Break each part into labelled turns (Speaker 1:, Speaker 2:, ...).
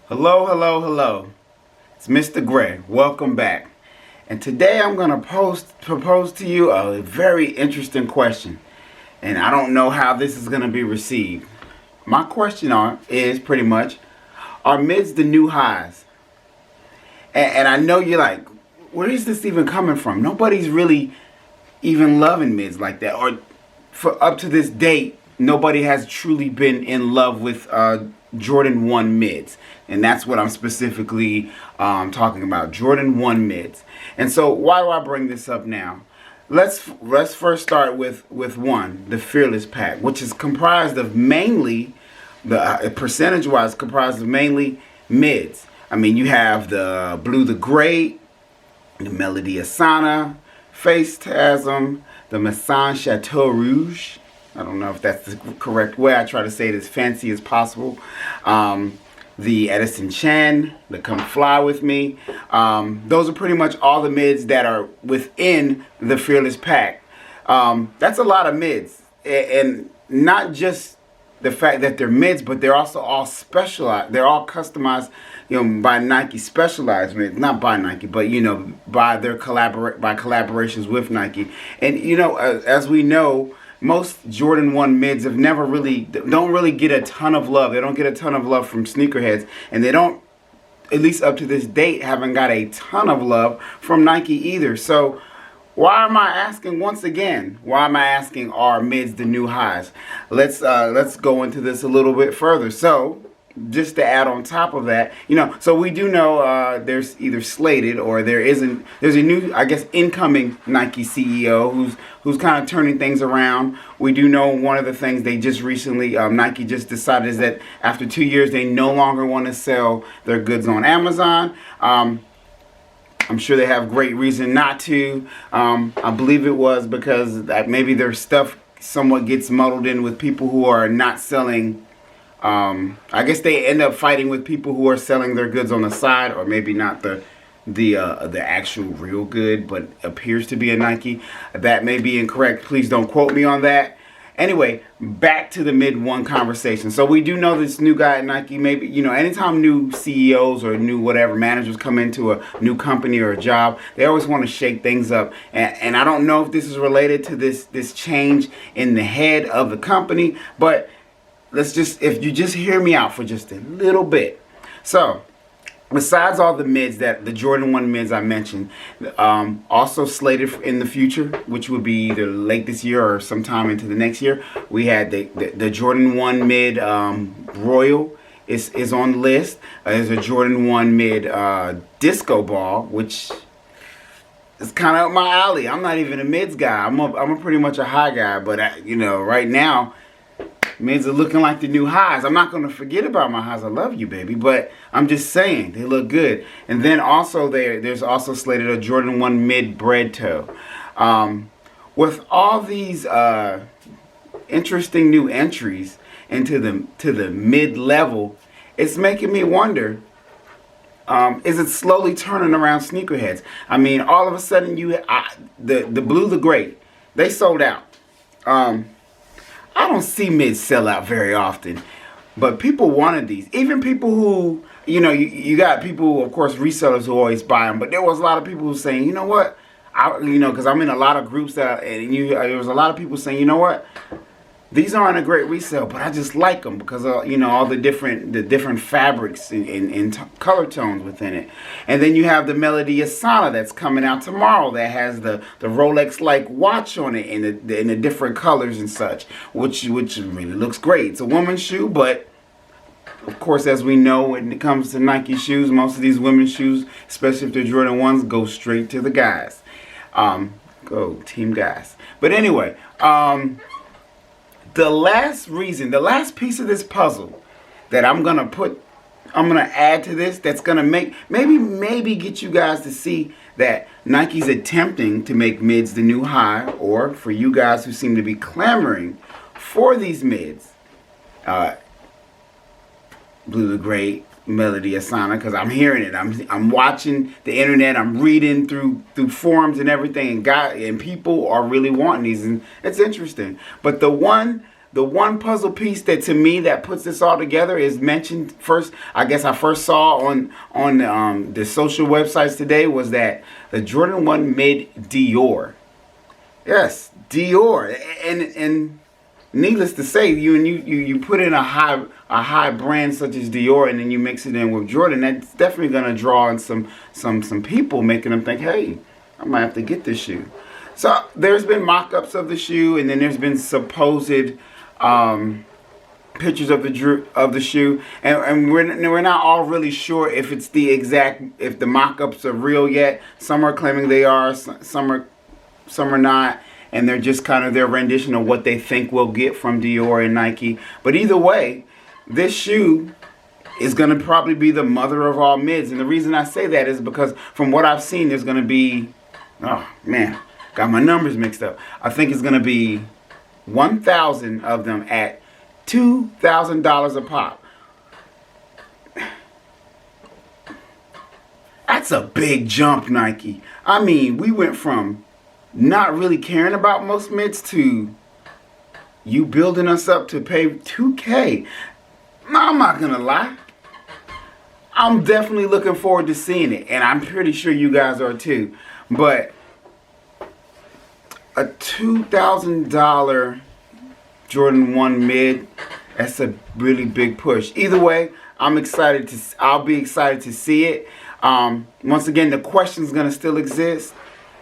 Speaker 1: Hello, hello, hello. It's Mr. Gray. Welcome back. And today I'm going to propose to you a very interesting question. And I don't know how this is going to be received. My question is pretty much, are mids the new highs? And I know you're like, where is this even coming from? Nobody's really even loving mids like that. Or for up to this date, nobody has truly been in love with Jordan 1 mids. And that's what I'm specifically talking about, Jordan 1 mids. And so why do I bring this up now? Let's first start with one, the Fearless pack, which is comprised of mainly, percentage-wise, comprised of mainly mids. I mean, you have the Blue the Great, the Melody Ehsani, Face Tasm, the Masson Chateau Rouge. I don't know if that's the correct way. I try to say it as fancy as possible. The Edison Chen, the Come Fly With Me. Those are pretty much all the mids that are within the Fearless pack. That's a lot of mids. And not just the fact that they're mids, but they're also all specialized. They're all customized, by Nike, specialized mids. Not by Nike, but by their collaborations with Nike. And as we know, most Jordan 1 mids don't really get a ton of love. They don't get a ton of love from sneakerheads, and they don't, at least up to this date, haven't got a ton of love from Nike either. So why am I asking once again? Why am I asking, are mids the new highs? Let's go into this a little bit further. So just to add on top of that, so we do know there's either slated or there's a new, I guess, incoming Nike CEO who's kind of turning things around. We do know one of the things they just recently, Nike just decided is that after 2 years, they no longer want to sell their goods on Amazon. I'm sure they have great reason not to. I believe it was because maybe their stuff somewhat gets muddled in with people who are not selling. I guess they end up fighting with people who are selling their goods on the side, or maybe not the actual real good, but appears to be a Nike. That may be incorrect. Please don't quote me on that. Anyway, back to the mid one conversation. So we do know this new guy at Nike. Maybe anytime new CEOs or new whatever managers come into a new company or a job, they always want to shake things up. And I don't know if this is related to this change in the head of the company, but if you just hear me out for just a little bit. So, besides all the mids, the Jordan 1 mids I mentioned, also slated in the future, which would be either late this year or sometime into the next year, we had the Jordan 1 mid Royal is on the list. There's a Jordan 1 mid Disco Ball, which is kind of up my alley. I'm not even a mids guy. I'm a pretty much a high guy, but right now, mids are looking like the new highs. I'm not going to forget about my highs. I love you, baby. But I'm just saying, they look good. And then also there's also slated a Jordan 1 mid bread toe. With all these interesting new entries into the mid level, it's making me wonder, is it slowly turning around sneakerheads? I mean, all of a sudden the Blue the Great, they sold out. I don't see mids sell out very often, but people wanted these. Even people who, you got people, of course, resellers who always buy them, but there was a lot of people who saying, you know what, because I'm in a lot of groups there was a lot of people saying, you know what, these aren't a great resale, but I just like them because of, all the different fabrics and color tones within it. And then you have the Melody Ehsani that's coming out tomorrow that has the Rolex-like watch on it in the different colors and such, which really looks great. It's a woman's shoe, but of course, as we know, when it comes to Nike shoes, most of these women's shoes, especially if they're Jordan 1s, go straight to the guys. Go Team Guys. But anyway, the last piece of this puzzle that I'm gonna add to this, that's gonna make maybe get you guys to see that Nike's attempting to make mids the new high, or for you guys who seem to be clamoring for these mids, Blue the Great, Melody Ehsani, because I'm hearing it. I'm watching the internet. I'm reading through forums and everything, and people are really wanting these, and it's interesting. But the one the one puzzle piece that to me that puts this all together is mentioned first. I guess I first saw on the social websites today was that the Jordan 1 mid Dior. Yes, Dior, and needless to say, you put in a high brand such as Dior, and then you mix it in with Jordan. That's definitely gonna draw in some people, making them think, hey, I might have to get this shoe. So there's been mock-ups of the shoe, and then there's been supposed pictures of the shoe, and we're not all really sure if it's if the mock-ups are real yet. Some are claiming they are, some are not, and they're just kind of their rendition of what they think we'll get from Dior and Nike. But either way, this shoe is going to probably be the mother of all mids, and the reason I say that is because from what I've seen, there's going to be, oh man, got my numbers mixed up. I think it's going to be 1,000 of them at $2,000 a pop. That's a big jump, Nike. I mean, we went from not really caring about most mids to you building us up to pay $2K. No, I'm not gonna lie. I'm definitely looking forward to seeing it, and I'm pretty sure you guys are too. But a $2,000 Jordan 1 mid, that's a really big push. Either way, I'll be excited to see it. Once again, the question's gonna still exist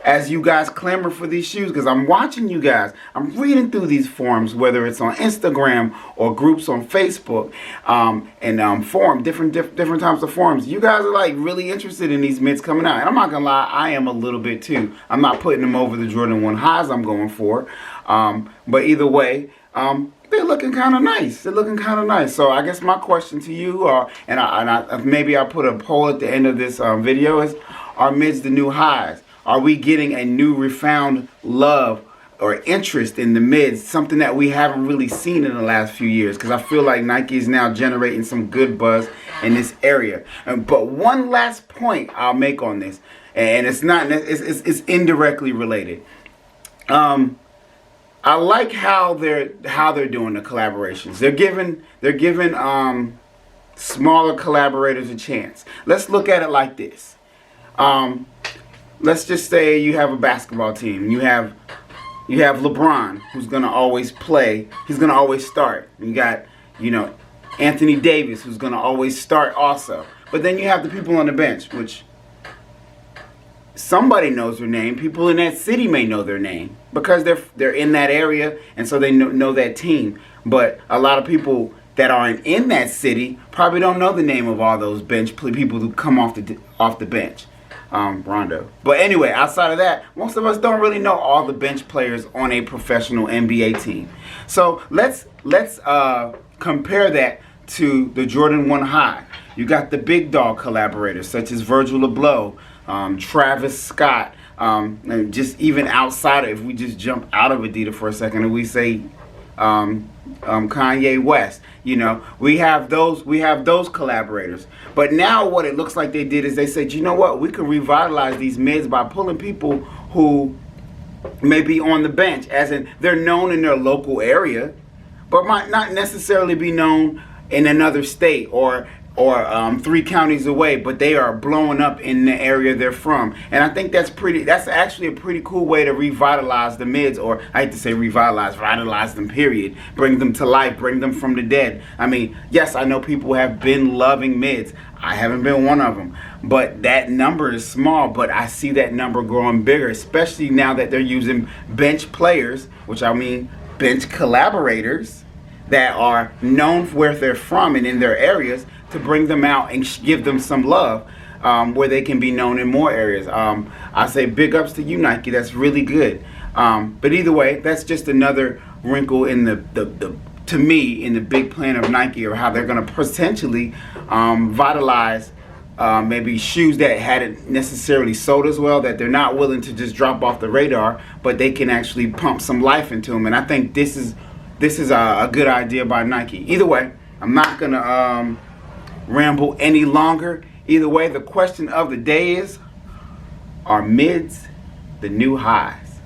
Speaker 1: as you guys clamor for these shoes, because I'm watching you guys. I'm reading through these forums, whether it's on Instagram or groups on Facebook, and forum, different types of forums. You guys are like really interested in these mids coming out, and I'm not gonna lie, I am a little bit too. I'm not putting them over the Jordan 1 highs I'm going for, but either way, they're looking kind of nice. They're looking kind of nice. So I guess my question to you, maybe I'll put a poll at the end of this video, is: are mids the new highs? Are we getting a new refound love or interest in the mids, something that we haven't really seen in the last few years? Because I feel like Nike is now generating some good buzz in this area. But one last point I'll make on this, and it's indirectly related. I like how they're doing the collaborations. They're giving smaller collaborators a chance. Let's look at it like this. Let's just say you have a basketball team. You have LeBron, who's gonna always play. He's gonna always start. You got, Anthony Davis, who's gonna always start also. But then you have the people on the bench, which somebody knows their name. People in that city may know their name because they're in that area, and so they know that team. But a lot of people that aren't in that city probably don't know the name of all those bench people who come off the bench. Rondo. But anyway, outside of that, most of us don't really know all the bench players on a professional NBA team. So let's compare that to the Jordan 1 high. You got the big dog collaborators such as Virgil Abloh, Travis Scott, and just even outside of, if we just jump out of Adidas for a second and we say Kanye West, we have those collaborators. But now what it looks like they did is they said, you know what, we can revitalize these mids by pulling people who may be on the bench, as in they're known in their local area, but might not necessarily be known in another state or 3 counties away, but they are blowing up in the area they're from. And I think that's actually a pretty cool way to revitalize the mids, or I hate to say vitalize them, period. Bring them to life, bring them from the dead. I mean, yes, I know people have been loving mids. I haven't been one of them. But that number is small, but I see that number growing bigger, especially now that they're using bench players, which I mean bench collaborators that are known for where they're from and in their areas, to bring them out and give them some love, where they can be known in more areas. I say big ups to you, Nike. That's really good. But either way, that's just another wrinkle in to me, in the big plan of Nike, or how they're going to potentially vitalize maybe shoes that hadn't necessarily sold as well, that they're not willing to just drop off the radar, but they can actually pump some life into them. And I think this is a good idea by Nike. Either way, I'm not going to ramble any longer. Either way, the question of the day is: are mids the new highs?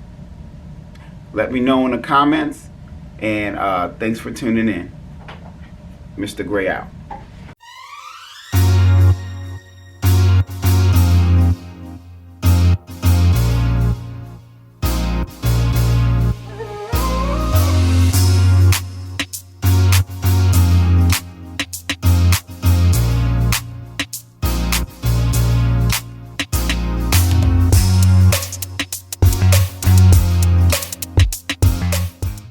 Speaker 1: Let me know in the comments. And thanks for tuning in. Mr. Gray out.